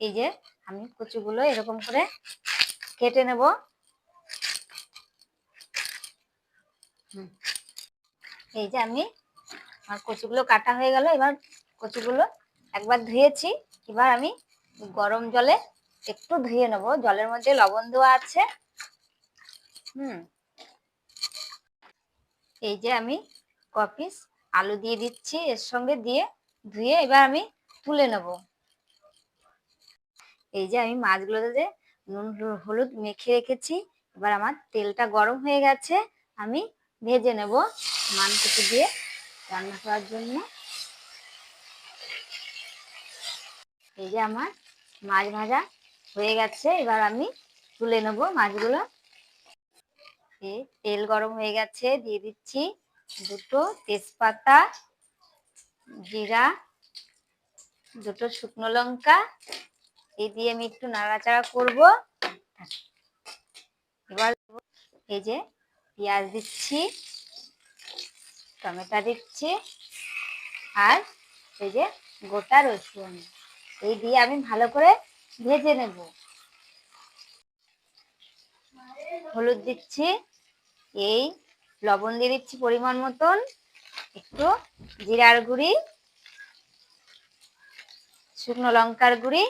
এই যে আমি কচুগুলো এরকম করে কেটে নেব। এই যে আমি আমার কচুগুলো কাটা হয়ে গেল। এবার কচুগুলো একবার ধুয়েছি, এবার আমি গরম জলে একটু ধুয়ে নেব। জলের মধ্যে লবণ দেওয়া আছে। এই যে আমি ক পিস আলু দিয়ে দিচ্ছি এর সঙ্গে, দিয়ে ধুয়ে এবার আমি তুলে নেব। এই যে আমি মাছগুলোতে নুন হলুদ মেখে রেখেছি। এবার আমার তেলটা গরম হয়ে গেছে, আমি ভেজে নেব মানকচু দিয়ে রান্না করার জন্য। এই যে আমার মাছ ভাজা হয়ে গেছে, এবার আমি তুলে নেব মাছগুলো। এই তেল গরম হয়ে গেছে, দিয়ে দিচ্ছি দুটো তেজপাতা, জিরা, দুটো শুকনো লঙ্কা। এই দিয়ে আমি একটু নাড়াচাড়া করব। এবার এই যে পেঁয়াজ দিচ্ছি, টমেটো দিচ্ছি, আর এই যে গোটা রসুন, এই দিয়ে আমি ভালো করে ভেজে নেব। হলুদ দিচ্ছি, এই লবণ দিয়ে দিচ্ছি পরিমাণ মতন, একটু জিরার গুঁড়ি, শুকনো লঙ্কার গুঁড়ি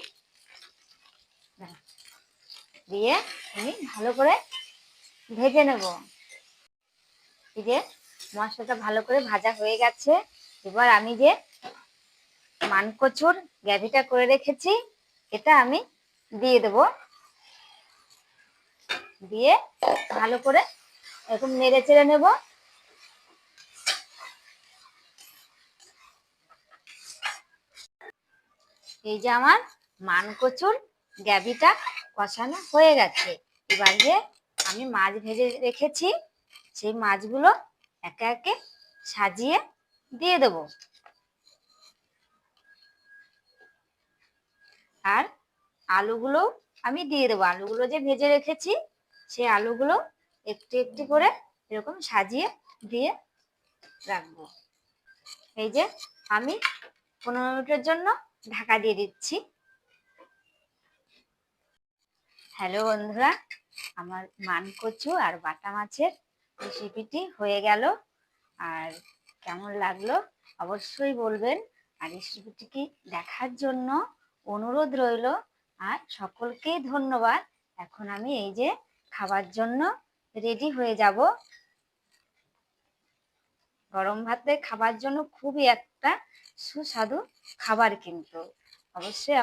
দিয়ে আমি ভালো করে ভেজে নেব। এই যে মশলাটা ভালো করে ভাজা হয়ে গেছে, এবার আমি যে মানকচুর গ্রেভিটা করে রেখেছি এটা আমি দিয়ে দেব। দিয়ে ভালো করে এরকম নেড়ে চেড়ে নেব। এই যে আমার মানকচুর গ্রেভিটা কষানো হয়ে গেছে। এবার যে আমি মাছ ভেজে রেখেছি সেই মাছগুলো একে একে সাজিয়ে দিয়ে দেব। আর আলুগুলো আমি দিয়ে দেবো। আলুগুলো যে ভেজে রেখেছি সেই আলুগুলো একটু একটু করে এরকম সাজিয়ে দিয়ে রাখবো। এই যে আমি 15 মিনিটের জন্য ঢাকা দিয়ে দিচ্ছি। হ্যালো বন্ধুরা, আমার মানকচু আর বাটা মাছের রেসিপিটি হয়ে গেল। আর কেমন লাগলো অবশ্যই বলবেন। আর রেসিপিটিকে দেখার জন্য অনুরোধ রইল। আর সকলকেই ধন্যবাদ। এখন আমি এই যে খাবার জন্য রেডি হয়ে যাব। গরম ভাতে খাবার জন্য খুবই একটা সুস্বাদু খাবার, কিন্তু অবশ্যই